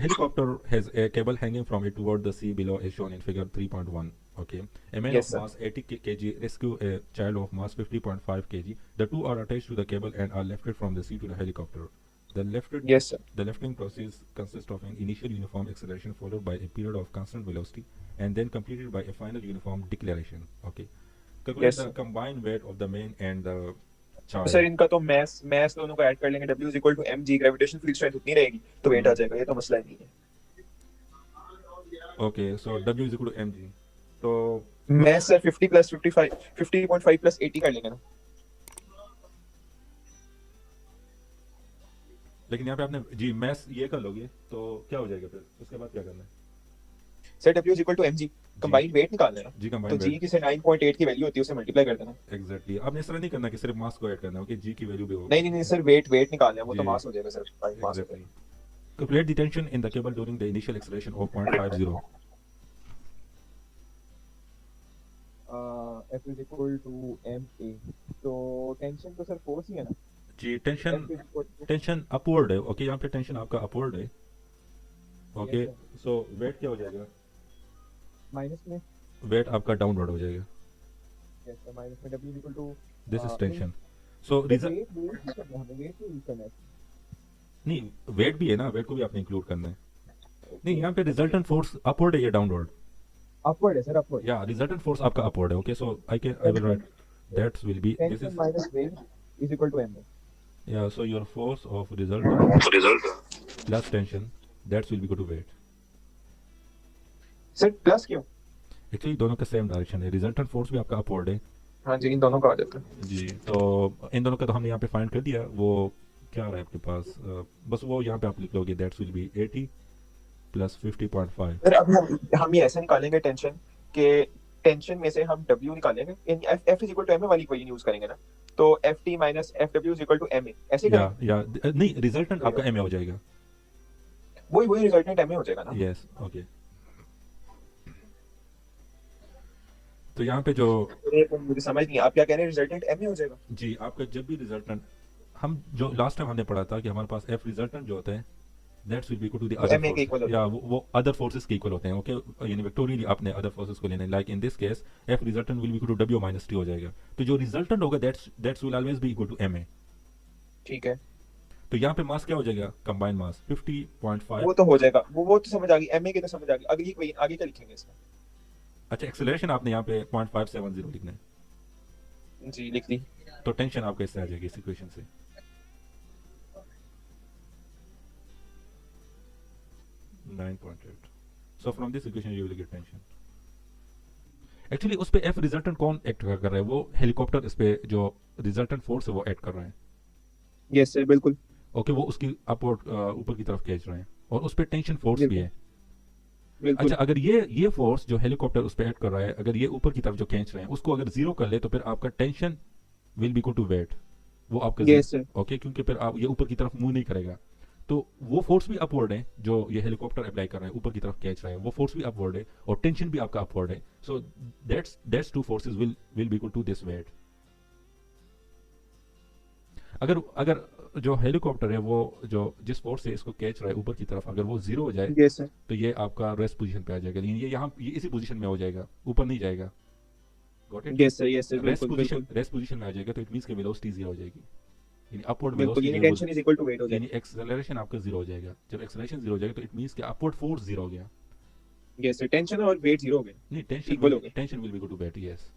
helicopter has a cable hanging from it toward the sea below, as shown in figure 3.1. Okay, a man Yes, of sir. mass 80 kg rescue a child of mass 50.5 kg. The two are attached to the cable and are lifted from the sea to the helicopter. The lifted Yes, sir. the lifting process consists of an initial uniform acceleration followed by a period of constant velocity and then completed by a final uniform deceleration. Okay, calculate Yes, the sir. combined weight of the man and the तो sir child. इनका तो mess mess दोनों को add कर लेंगे, W is equal to mg, gravitation field strength उतनी रहेगी तो वेट आ जाएगा, ये तो मसला ही नहीं है। Okay, so W is equal to mg. तो मैस सर 50 प्लस 55, 50.5 प्लस 80 कर लेंगे ना। लेकिन यहाँ पे आपने जी मैथ्स ये कर लोगे तो क्या हो जाएगा, फिर उसके बाद क्या करना है? Sir W is equal to mg, जी कंबाइंड वेट निकालना है ना। जी तो कंबाइन g वेट। की से 9.8 की वैल्यू होती है, उसे मल्टीप्लाई कर देना। एग्जैक्टली, आपने इस तरह नहीं करना कि सिर्फ मास को ऐड करना है, ओके, जी की वैल्यू भी हो। नहीं नहीं नहीं सर, वेट वेट निकालना है, वो तो जी मास हो जाएगा सर, मास हो एग्जैक्टली। जाएगा। Calculate the tension in the cable during the initial acceleration of 0.50। F is equal to ma, तो टेंशन तो सर फोर्स ही है ना। जी tension, F is equal to, tension upward है, ओके, यहाँ पे टेंशन आपका अपवर्ड है। Yes okay, sir, so weight क्या हो जाएगा? माइनस में, वेट आपका डाउनवर्ड हो जाएगा। यस सर, माइनस में W is equal to, this is नहीं tension. So sir, result weight weight ही करना है, हमें वेट ही यूज करना है। नहीं, वेट भी है ना, वेट को भी आपने इंक्लूड करना है। नहीं, ओके, यहाँ पे रिजल्टेंट फोर्स अपवर्ड है या डाउनवर्ड? अपवर्ड है सर, अपवर्ड। या रिजल्टेंट फोर्स आपका अपवर्ड है। Okay, so I will write that will be this tension is minus weight is equal to ma। या so your force of resultant plus tension that's will be equal to weight. Sir plus क्यों? Actually दोनों का same direction है, resultant force भी आपका upward है। हाँ जी, इन दोनों का आ जाता है। जी, तो इन दोनों का तो हमने यहाँ पे फाइंड कर दिया। वो क्या आ रहा है आपके पास, बस वो यहाँ पे आप लिख लोगे that's will B 80 plus 50.5। Sir अब हम ये ऐसे निकालेंगे टेंशन के, टेंशन में से हम W निकालेंगे, इन F is equal to ma वाली इक्वेशन यूज करेंगे ना। तो FT minus FW is equal to ma, ऐसे ही करेंगे। या नहीं, रिजल्टेंट आपका एम ए हो जाएगा। वही वही रिजल्टेंट ma हो जाएगा ना। Yes okay. तो यहाँ पे जो ये तो मुझे समझ नहीं, आप क्या कह रहे हैं, रिजल्टेंट ma हो जाएगा। जी आपका जब भी रिजल्टेंट, हम जो लास्ट टाइम हमने पढ़ा था कि हमारे पास एफ रिजल्टेंट जो होता है that's will be equal to the वो अदर ma के फोर्स, इक्वल होता या है। वो अदर फोर्सेस के इक्वल होते हैं। ओके, यानी वेक्टोरियली आपने अदर फोर्सेस को लेना है। Like in this case F resultant will be equal to W minus T हो जाएगा। तो जो रिजल्टेंट होगा that's will always be equal to M A. ठीक है, तो यहाँ पे मास क्या हो जाएगा, कंबाइंड मास 50.5। वो तो हो जाएगा, वो तो समझ आ गई, ma की तो समझ आ गई। अगली इक्वेशन आगे क्या लिखेंगे इसका? अच्छा, एक्सेलरेशन आपने यहाँ पे 0.570 लिखना है। जी लिख दी। तो टेंशन आपका इससे आ जाएगी, इस इक्वेशन से 9.8। So from this equation you will get tension. Actually उस पे एफ रिजल्टेंट कौन एक्ट कर रहा है, वो हेलीकॉप्टर इस पे जो रिजल्टेंट फोर्स है वो एक्ट कर रहा है। यस सर, बिल्कुल ओके, वो उसकी अपवर्ड ऊपर की तरफ खींच रहे हैं और उस पे टेंशन फोर्स भी बिल्कुल है। अच्छा, बिल्कुल। अगर ये फोर्स जो हेलीकॉप्टर उस पे एक्ट कर रहा है, अगर ये ऊपर की तरफ जो खींच रहे हैं उसको अगर जीरो कर ले तो फिर आपका tension will be equal to weight, वो आपका यस सर। जीरो। ओके, क्योंकि फिर आप ये ऊपर की तरफ मूव नहीं करेगा। तो वो फोर्स भी अपवर्ड है जो ये हेलीकॉप्टर अप्लाई कर रहा है, ऊपर की तरफ खींच रहा है, वो फोर्स भी अपवर्ड है और टेंशन भी आपका अपवर्ड है। So that's two forces will be equal to this weight. अगर अगर जो हेलीकॉप्टर है वो जो जिस फोर्स से इसको कैच रहा है ऊपर की तरफ, अगर वो जीरो हो जाए यस सर। तो ये आपका रेस्ट पोजीशन पे आ जाएगा, लेकिन ये यहाँ ये इसी पोजीशन में हो जाएगा, ऊपर नहीं जाएगा। Got it? यस सर, बिल्कुल बिल्कुल रेस्ट पोजीशन में आ जाएगा तो इट मींस कि वेलोसिटी जीरो हो जाएगी, यानी अपवर्ड बिल्कुल, वेलोसिटी यानी जो है वो, tension is equal to weight हो यानी जाएगा। एक्सेलरेशन आपका जीरो हो जाएगा। जब एक्सेलरेशन जीरो हो जाएगा तो इट मींस कि अपवर्ड फोर्स जीरो हो गया। यस सर, टेंशन और वेट जीरो हो गए, नहीं, इक्वल हो गए, tension will be equal to weight, yes.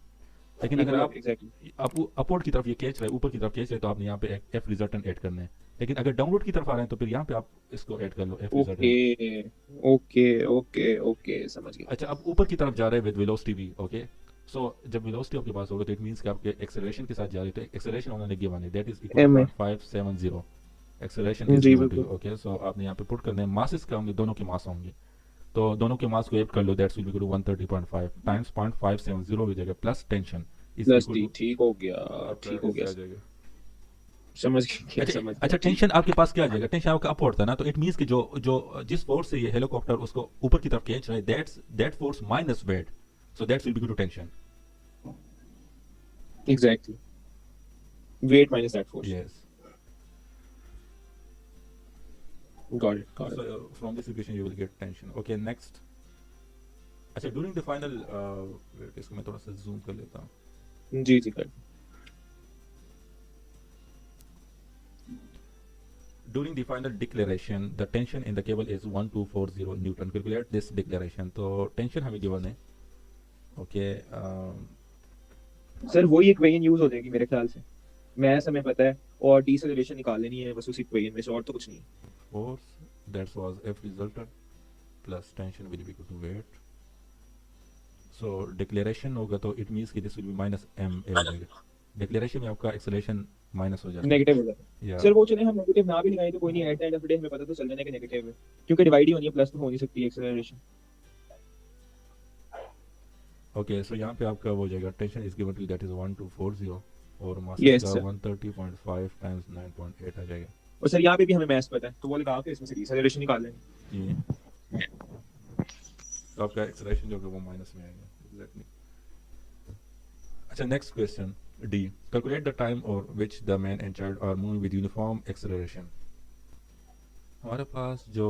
लेकिन अगर इक्वल हो आप गए, एग्जैक्टली। अपवर्ड की तरफ ये कैच रहे, ऊपर की तरफ कैच रहे, तो आपने यहाँ पे एफ रिजल्टेंट ऐड करना है। लेकिन अगर डाउनवर्ड की तरफ आ रहे हैं तो फिर यहाँ पे आप इसको ऐड कर लो, F okay resultant. Okay okay okay, समझ गया। अच्छा, अब ऊपर की तरफ जा रहे हैं विद वेलोसिटी भी। ओके, सो जब वेलोसिटी आपके पास होगा तो इट मींस कि आपके एक्सेलरेशन के साथ जा रहे हैं, तो एक्सेलरेशन उन्होंने गिवन है that is equal to M A, 0.570। Acceleration is G given to you. बिल्कुल। ओके, सो आपने यहाँ पे पुट करने हैं मासेस क्या होंगे, दोनों के मास होंगे। तो दोनों के मास को ऐड कर लो, that's will be equal to 130.5 times 0.570 हो जाएगा plus tension is plus equal D, two ठीक हो गया, आपका ठीक हो गया, इससे आ जाएगा। समझ गया, अच्छा समझ गया, अच्छा, ठीक। टेंशन आपके पास क्या आ जाएगा, टेंशन आपका अपवर्ड था ना, तो इट मींस कि जो जो जिस फोर्स से ये हेलीकॉप्टर उसको ऊपर की तरफ खींच रहा है that force minus weight, so that's will be equal to tension. Exactly, weight minus that force. Yes. Got it. Got So it. from this equation you will get tension. Okay, next. अच्छा, during the final wait, इसको मैं थोड़ा सा zoom कर लेता हूँ. जी जी कर. During the final declaration, the tension in the cable is 1240 Newton. Calculate this declaration. तो tension हमें given है. Okay. सर वही इक्वेशन यूज हो जाएगी मेरे ख्याल से. मैथ्स हमें पता है और डिसेलेरेशन निकाल लेनी है बस उस इक्वेशन में से, और तो कुछ नहीं. Force that was F resultant plus tension will be equal to weight. So declaration होगा तो it means कि this will be minus m a हो जाएगा. Declaration में आपका acceleration माइनस हो जाता है. नेगेटिव हो जाता है. या सर वो चले हम नेगेटिव ना भी लगाएं तो कोई नहीं, at the end of the day हमें पता तो चल जाना है कि नेगेटिव है, क्योंकि डिवाइड ही होनी है, प्लस तो हो नहीं सकती एक्सेलरेशन. ओके, सो यहाँ पे आपका वो हो जाएगा tension is given to that is 1240 और मास Yes, का sir. 130.5 टाइम्स 9.8 आ जाएगा. और सर यहाँ पे भी हमें मैथ्स पता है तो वो लगा के इसमें से डिसेलेरेशन निकाल लेंगे. ये तो आपका एक्सेलरेशन जो है वो माइनस में आएगा. एग्जैक्टली. अच्छा, next question D. Calculate the time for which the man and child are moving with uniform acceleration. हमारे पास जो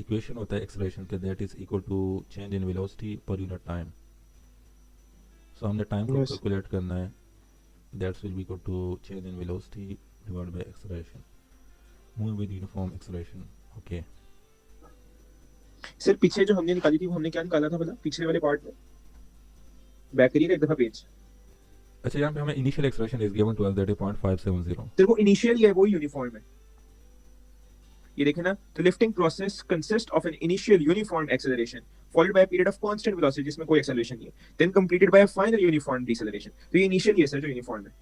इक्वेशन होता है एक्सेलरेशन के, that is equal to change in velocity per unit time. So हमने time को Yes. Calculate करना है. That's will be equal to change in velocity divide by acceleration. Moving with uniform acceleration. Okay, sir पीछे जो हमने निकाली थी वो हमने क्या निकाला था भला पिछले वाले पार्ट में? बैक करिएगा एक दफा पेज. अच्छा, यहाँ पे हमें initial acceleration is given to us that is 0.570. तेरे को इनिशियल ही है वो यूनिफॉर्म है. ये देखे ना, तो lifting process consist of an initial uniform acceleration followed by a period of constant velocity जिसमें कोई एक्सेलरेशन नहीं है, then completed by a final uniform deceleration. तो ये इनिशियल ही है सर जो यूनिफॉर्म है.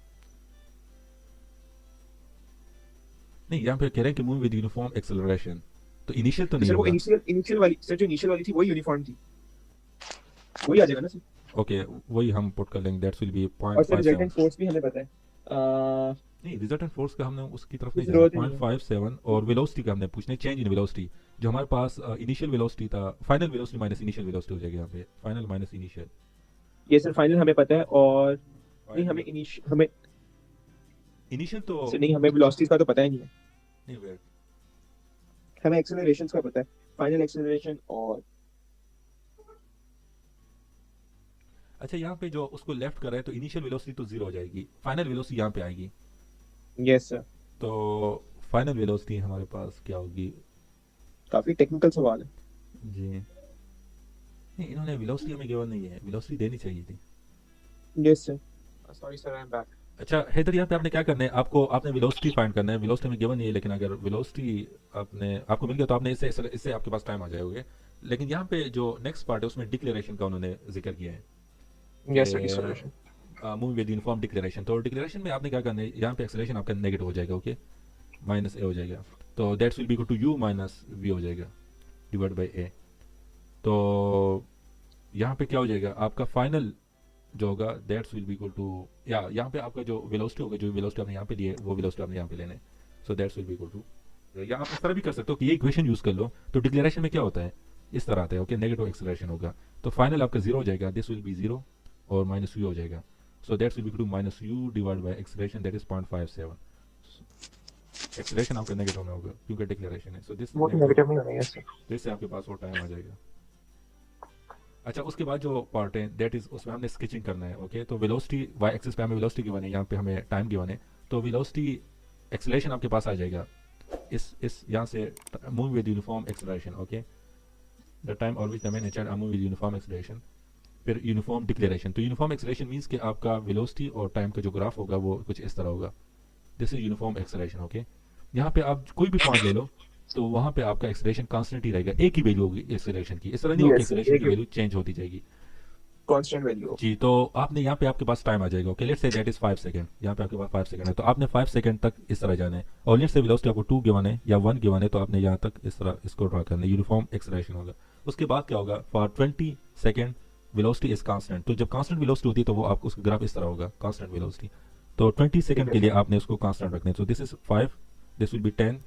नहीं, यहाँ पे कह रहे हैं कि मूव विद यूनिफॉर्म एक्सेलरेशन, तो इनिशियल तो नहीं सर वो होगा. इनिशियल वाली, सर जो इनिशियल वाली थी वही यूनिफॉर्म थी, वही आ जाएगा ना सर. ओके, वही हम पुट कर लेंगे. दैट्स विल बी और सर 0.57. रिजल्टेंट फोर्स भी हमें पता है. नहीं, रिजल्टेंट फोर्स का हमने उसकी तरफ नहीं कुछ जाना. जरूरत ही नहीं है. 0.57 और वेलोसिटी का हमने पूछना है, चेंज इन वेलोसिटी. जो हमारे पास इनिशियल वेलोसिटी था, final velocity minus initial velocity हो जाएगी यहाँ पे. Final minus initial. ये सर फाइनल हमें पता है, और नहीं हमें हमें इनिशियल तो सर नहीं, हमें वेलोसिटीज का तो पता ही नहीं है. नहीं, वेट. हमें एक्सेलरेशंस का पता है, फाइनल एक्सेलरेशन और. अच्छा, यहाँ पे जो उसको लेफ्ट कर रहे हैं तो इनिशियल वेलोसिटी तो जीरो हो जाएगी, फाइनल वेलोसिटी यहाँ पे आएगी. Yes sir. तो फाइनल वेलोसिटी हमारे पास क्या होगी? काफी टेक्निकल सवाल है. जी नहीं, इन्होंने वेलोसिटी हमें गिवन नहीं है, वेलोसिटी देनी चाहिए थी. Yes sir. Sorry sir, I am back. अच्छा हैदर, यहाँ पे आपने क्या करना है, आपने वेलोसिटी फाइंड करना है. वेलोसिटी में गिवन नहीं है, लेकिन अगर वेलोसिटी आपको मिल गया तो आपने इससे आपके पास टाइम आ जाओगे. लेकिन यहाँ पे जो नेक्स्ट पार्ट है उसमें डिक्लेरेशन का उन्होंने जिक्र किया है. Yes sir, deceleration. Moving with uniform deceleration. तो डिक्लेरेशन में आपने क्या करना है, यहाँ पे एक्सेलरेशन आपका नेगेटिव हो जाएगा. ओके, माइनस ए हो जाएगा. तो that's will be equal to U minus V हो जाएगा डिवाइड बाई ए. तो यहाँ पे क्या हो जाएगा, आपका फाइनल जो होगा that's will be equal to, या यहाँ पे आपका जो वेलोसिटी होगा, जो वेलोसिटी आपने यहाँ पे लिए वो वेलोसिटी आपने यहाँ पे लेने. So that's will be equal to, या आप इस तरह भी कर सकते हो कि ये इक्वेशन यूज कर लो. तो डिक्लेरेशन में क्या होता है, इस तरह आता है. ओके, नेगेटिव एक्सेलरेशन होगा तो फाइनल आपका जीरो हो जाएगा. दिस विल बी जीरो और माइनस यू हो जाएगा. So that's will be equal to minus U divide by acceleration that is 0.57. Acceleration आपका नेगेटिव में होगा क्योंकि डिक्लेरेशन है. सो दिस वो नेगेटिव नहीं होना है सर. इससे आपके पास वो टाइम आ जाएगा. अच्छा, उसके बाद जो पार्ट है दैट इज, उसमें हमने स्केचिंग करना है. ओके, तो वेलोसिटी वाई एक्सिस पे हमें वेलोसिटी गिवन है, यहाँ पे हमें टाइम गिवन है. तो वेलोसिटी एक्सेलरेशन आपके पास आ जाएगा इस यहाँ से, move with uniform acceleration. Okay, the time for which the man and move with uniform acceleration. फिर यूनिफॉर्म डिक्लेरेशन. तो यूनिफॉर्म एक्सेलरेशन मींस कि आपका वेलोसिटी और टाइम का जो ग्राफ होगा वो कुछ इस तरह होगा. This is uniform acceleration. Okay, यहाँ पे आप कोई भी पॉइंट ले लो तो वहाँ पे आपका एक्सेलरेशन कांस्टेंट ही रहेगा, एक ही वैल्यू होगी एक्सेलरेशन की. इस तरह नहीं होगी Yes, एक्सेलरेशन एक की वैल्यू चेंज होती जाएगी. Constant value. जी, तो आपने यहाँ पे आपके पास टाइम आ जाएगा. Okay, let's say that is 5 second. यहाँ पे आपके पास 5 सेकंड है, तो आपने 5 सेकंड तक इस तरह जाना है. और लेट्स से वेलोसिटी आपको 2 गिवन है या 1 गिवन है, तो आपने यहाँ तक इस तरह इसको ड्रा करना है. यूनिफॉर्म एक्सेलरेशन होगा. उसके बाद क्या होगा, for 20 second velocity is constant. तो जब कांस्टेंट वेलोसिटी होती है तो वो आपको उसका ग्राफ इस तरह होगा, कांस्टेंट वेलोसिटी. तो 20 सेकंड के लिए आपने उसको कांस्टेंट रखना है. So this is 5, this will B 10,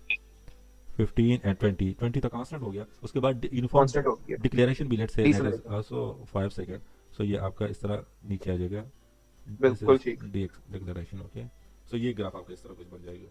15 and 20 तक कांस्टेंट हो गया. उसके बाद यूनिफॉर्म कांस्टेंट हो गया. डिक्लेरेशन भी let's say that is Deceleration. Also 5 second. So ये आपका इस तरह नीचे आ जाएगा. बिल्कुल ठीक. डिक्लेरेशन. ओके, सो ये ग्राफ आपका इस तरह कुछ बन जाएगा.